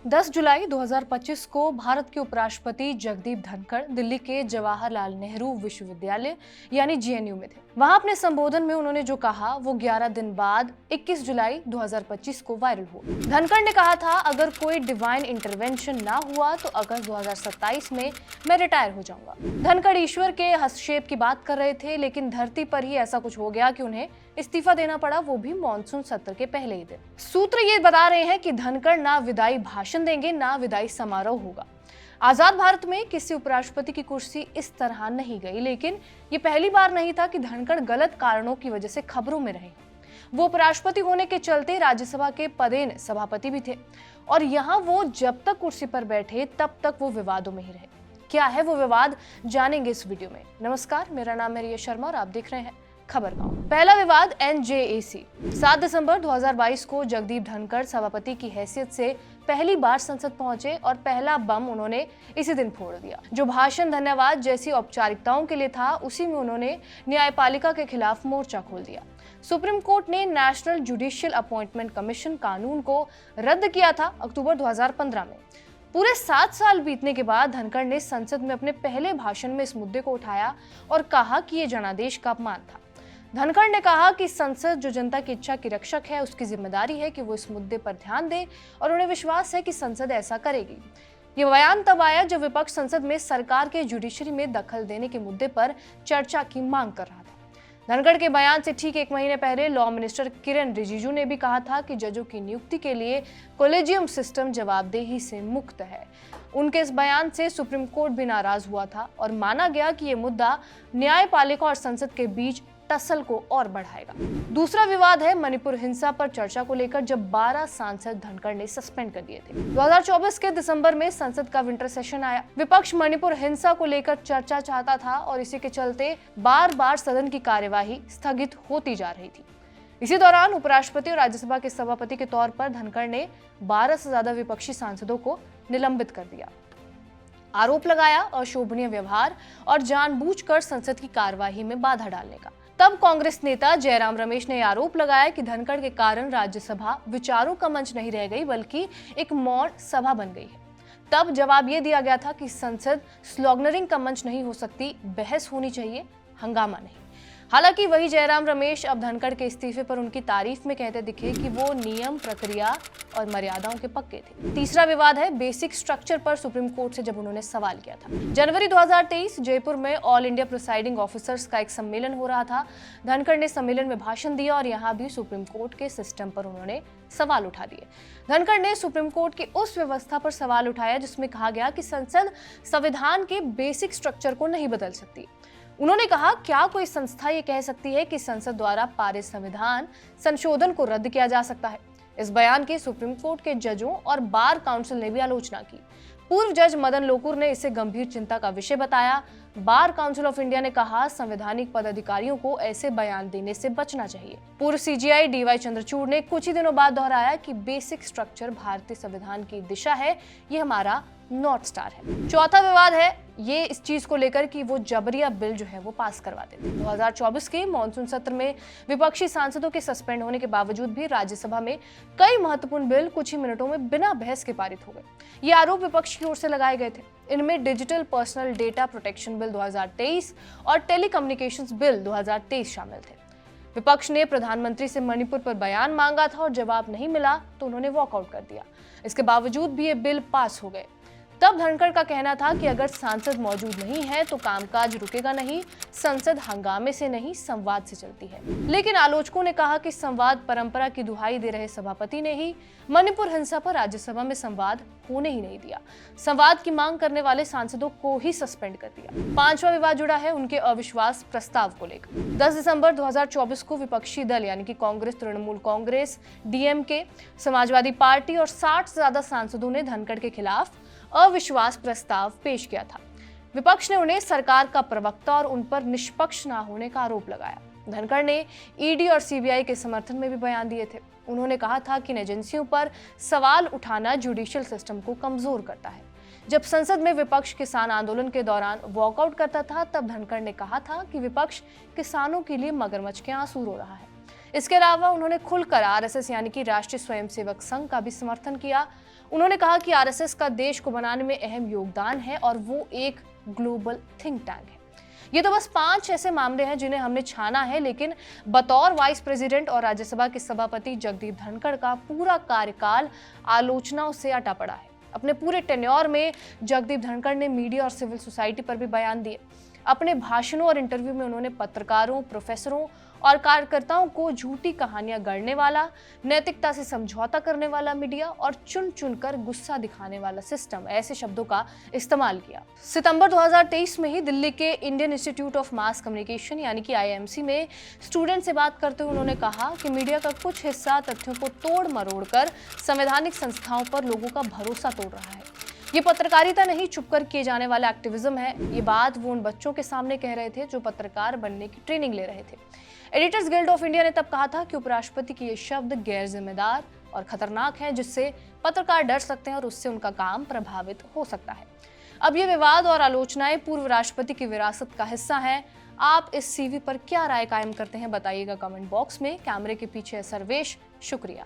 10 जुलाई 2025 को भारत के उपराष्ट्रपति जगदीप धनखड़ दिल्ली के जवाहरलाल नेहरू विश्वविद्यालय यानी जेएनयू में थे। वहां अपने संबोधन में उन्होंने जो कहा वो 11 दिन बाद 21 जुलाई 2025 को वायरल हुआ। धनखड़ ने कहा था, अगर कोई डिवाइन इंटरवेंशन ना हुआ तो अगस्त 2027 में मैं रिटायर हो जाऊंगा। धनखड़ ईश्वर के हस्तक्षेप की बात कर रहे थे, लेकिन धरती पर ही ऐसा कुछ हो गया कि उन्हें इस्तीफा देना पड़ा, वो भी मॉनसून सत्र के पहले ही दिन। सूत्र ये बता रहे हैं कि धनखड़ ना विदाई भाषण देंगे ना विदाई समारोह होगा। आजाद भारत में किसी उपराष्ट्रपति की कुर्सी इस तरह नहीं गई, लेकिन ये पहली बार नहीं था कि धनखड़ गलत कारणों की वजह से खबरों में रहे। वो उपराष्ट्रपति होने के चलते राज्यसभा के पदेन सभापति भी थे और यहाँ वो जब तक कुर्सी पर बैठे तब तक वो विवादों में ही रहे। क्या है वो विवाद, जानेंगे इस वीडियो में। नमस्कार, मेरा नाम है रिया शर्मा और आप देख रहे हैं खबरगांव। पहला विवाद एनजेएसी। 7 दिसंबर 2022 को जगदीप धनखड़ सभापति की हैसियत से पहली बार संसद पहुंचे और पहला बम उन्होंने इसी दिन फोड़ दिया। जो भाषण धन्यवाद जैसी औपचारिकताओं के लिए था, उसी में उन्होंने न्यायपालिका के खिलाफ मोर्चा खोल दिया। सुप्रीम कोर्ट ने नेशनल जुडिशियल अपॉइंटमेंट कमीशन कानून को रद्द किया था अक्टूबर 2015 में। पूरे 7 साल बीतने के बाद धनखड़ ने संसद में अपने पहले भाषण में इस मुद्दे को उठाया और कहा कि ये जनादेश का अपमान था। धनखड़ ने कहा कि संसद जो जनता की इच्छा की रक्षक है, उसकी जिम्मेदारी है कि वो इस मुद्दे पर ध्यान दे और उन्हें विश्वास है कि संसद ऐसा करेगी। ये बयान तब आया जब विपक्ष संसद में सरकार के जुडिशरी में दखल देने के मुद्दे पर चर्चा की मांग कर रहा था। धनखड़ के बयान से ठीक 1 महीने पहले लॉ मिनिस्टर किरेन रिजिजू ने भी कहा था कि जजों की नियुक्ति के लिए कॉलेजियम सिस्टम जवाबदेही से मुक्त है। उनके इस बयान से सुप्रीम कोर्ट भी नाराज हुआ था और माना गया कि ये मुद्दा न्यायपालिका और संसद के बीच टसल को और बढ़ाएगा। दूसरा विवाद है मणिपुर हिंसा पर चर्चा को लेकर, जब 12 सांसद धनखड़ ने सस्पेंड कर दिए थे। 2024 के दिसंबर में संसद का विंटर सेशन आया। विपक्ष मणिपुर हिंसा को लेकर चर्चा चाहता था और इसी के चलते बार बार सदन की कार्यवाही स्थगित होती जा रही थी। इसी दौरान उपराष्ट्रपति और राज्यसभा के सभापति के तौर पर धनखड़ ने 12 से ज्यादा विपक्षी सांसदों को निलंबित कर दिया। आरोप लगाया अशोभनीय व्यवहार और जानबूझकर संसद की कार्यवाही में बाधा डालने का। तब कांग्रेस नेता जयराम रमेश ने आरोप लगाया कि धनखड़ के कारण राज्यसभा विचारों का मंच नहीं रह गई, बल्कि एक मौन सभा बन गई है। तब जवाब यह दिया गया था कि संसद स्लोगनरिंग का मंच नहीं हो सकती, बहस होनी चाहिए, हंगामा नहीं। हालांकि वही जयराम रमेश अब धनखड़ के इस्तीफे पर उनकी तारीफ में कहते दिखे कि वो नियम, प्रक्रिया और मर्यादाओं के पक्के थे। तीसरा विवाद है बेसिक स्ट्रक्चर पर सुप्रीम कोर्ट से जब उन्होंने सवाल किया था। जनवरी 2023 जयपुर में ऑल इंडिया प्रिसाइडिंग ऑफिसर्स का एक सम्मेलन हो रहा था। धनखड़ ने सम्मेलन में भाषण दिया और यहाँ भी सुप्रीम कोर्ट के सिस्टम पर उन्होंने सवाल उठा दिए। धनखड़ ने सुप्रीम कोर्ट की उस व्यवस्था पर सवाल उठाया जिसमें कहा गया कि संसद संविधान के बेसिक स्ट्रक्चर को नहीं बदल सकती। उन्होंने कहा, क्या कोई संस्था ये कह सकती है कि संसद द्वारा पारित संविधान संशोधन को रद्द किया जा सकता है? इस बयान की सुप्रीम कोर्ट के जजों और बार काउंसिल ने भी आलोचना की। पूर्व जज मदन लोकुर ने इसे गंभीर चिंता का विषय बताया। बार काउंसिल ऑफ इंडिया ने कहा, संवैधानिक पदाधिकारियों को ऐसे बयान देने से बचना चाहिए। पूर्व सीजीआई डीवाई चंद्रचूड़ ने कुछ ही दिनों बाद दोहराया कि बेसिक स्ट्रक्चर भारतीय संविधान की दिशा है, ये हमारा नॉर्थ स्टार है। चौथा विवाद है ये इस चीज को लेकर कि वो जबरिया बिल जो है वो पास करवाते थे। 2024 के मॉनसून सत्र में विपक्षी सांसदों के सस्पेंड होने के बावजूद भी राज्यसभा में कई महत्वपूर्ण बिल कुछ ही मिनटों में बिना बहस के पारित हो गए। ये आरोप विपक्ष की ओर से लगाए गए थे। इनमें digital personal data protection bill 2023 और टेलीकम्युनिकेशंस बिल 2023 शामिल थे। विपक्ष ने प्रधानमंत्री से मणिपुर पर बयान मांगा था और जवाब नहीं मिला तो उन्होंने वॉकआउट कर दिया। इसके बावजूद भी ये बिल पास हो गए। तब धनखड़ का कहना था कि अगर सांसद मौजूद नहीं है तो कामकाज रुकेगा नहीं, संसद हंगामे से नहीं संवाद से चलती है। लेकिन आलोचकों ने कहा कि संवाद परंपरा की दुहाई दे रहे सभापति ने ही मणिपुर हिंसा पर राज्यसभा में संवाद होने ही नहीं दिया। संवाद की मांग करने वाले सांसदों को ही सस्पेंड कर दिया। पांचवा विवाद जुड़ा है उनके अविश्वास प्रस्ताव को लेकर। 10 दिसंबर 2024 को विपक्षी दल यानी कि कांग्रेस, तृणमूल कांग्रेस, डीएमके, समाजवादी पार्टी और 60 से ज्यादा सांसदों ने धनखड़ के खिलाफ अविश्वास प्रस्ताव पेश किया था। विपक्ष ने उन्हें सरकार का प्रवक्ता और उन पर निष्पक्ष न होने का आरोप लगाया। धनखड़ ने ईडी और सीबीआई के समर्थन में भी बयान दिए थे। उन्होंने कहा था कि इन एजेंसियों पर सवाल उठाना जुडिशियल सिस्टम को कमजोर करता है। जब संसद में विपक्ष किसान आंदोलन के दौरान वॉकआउट करता था, तब धनखड़ ने कहा था कि विपक्ष किसानों के लिए मगरमच्छ के आंसू रो रहा है। इसके अलावा उन्होंने खुलकर आरएसएस यानी कि राष्ट्रीय स्वयंसेवक संघ का भी समर्थन किया। उन्होंने कहा कि आरएसएस का देश को बनाने में अहम योगदान है और वो एक ग्लोबल थिंक टैंक है। ये तो बस 5 ऐसे मामले हैं जिन्हें हमने छाना है, लेकिन बतौर वाइस प्रेसिडेंट और राज्यसभा के सभापति जगदीप धनखड़ का पूरा कार्यकाल आलोचनाओं से अटा पड़ा है। अपने पूरे टेन्योर में जगदीप धनखड़ ने मीडिया और सिविल सोसाइटी पर भी बयान दिए। अपने भाषणों और इंटरव्यू में उन्होंने पत्रकारों, प्रोफेसरों और कार्यकर्ताओं को झूठी कहानियां गढ़ने वाला, नैतिकता से समझौता करने वाला मीडिया और चुन चुनकर गुस्सा दिखाने वाला सिस्टम, ऐसे शब्दों का इस्तेमाल किया। सितंबर 2023 में ही दिल्ली के Indian institute of mass communication यानी कि IIMC में स्टूडेंट से बात करते हुए उन्होंने कहा कि मीडिया का कुछ हिस्सा तथ्यों को तोड़ मरोड़ कर संवैधानिक संस्थाओं पर लोगों का भरोसा तोड़ रहा है। ये पत्रकारिता नहीं, छुपकर किए जाने वाला एक्टिविज्म है। ये बात वो उन बच्चों के सामने कह रहे थे जो पत्रकार बनने की ट्रेनिंग ले रहे थे। एडिटर्स गिल्ड ऑफ इंडिया ने तब कहा था कि उपराष्ट्रपति के ये शब्द गैर जिम्मेदार और खतरनाक हैं, जिससे पत्रकार डर सकते हैं और उससे उनका काम प्रभावित हो सकता है। अब ये विवाद और आलोचनाएं पूर्व राष्ट्रपति की विरासत का हिस्सा हैं। आप इस CV पर क्या राय कायम करते हैं, बताइएगा कमेंट बॉक्स में। कैमरे के पीछे सर्वेश, शुक्रिया।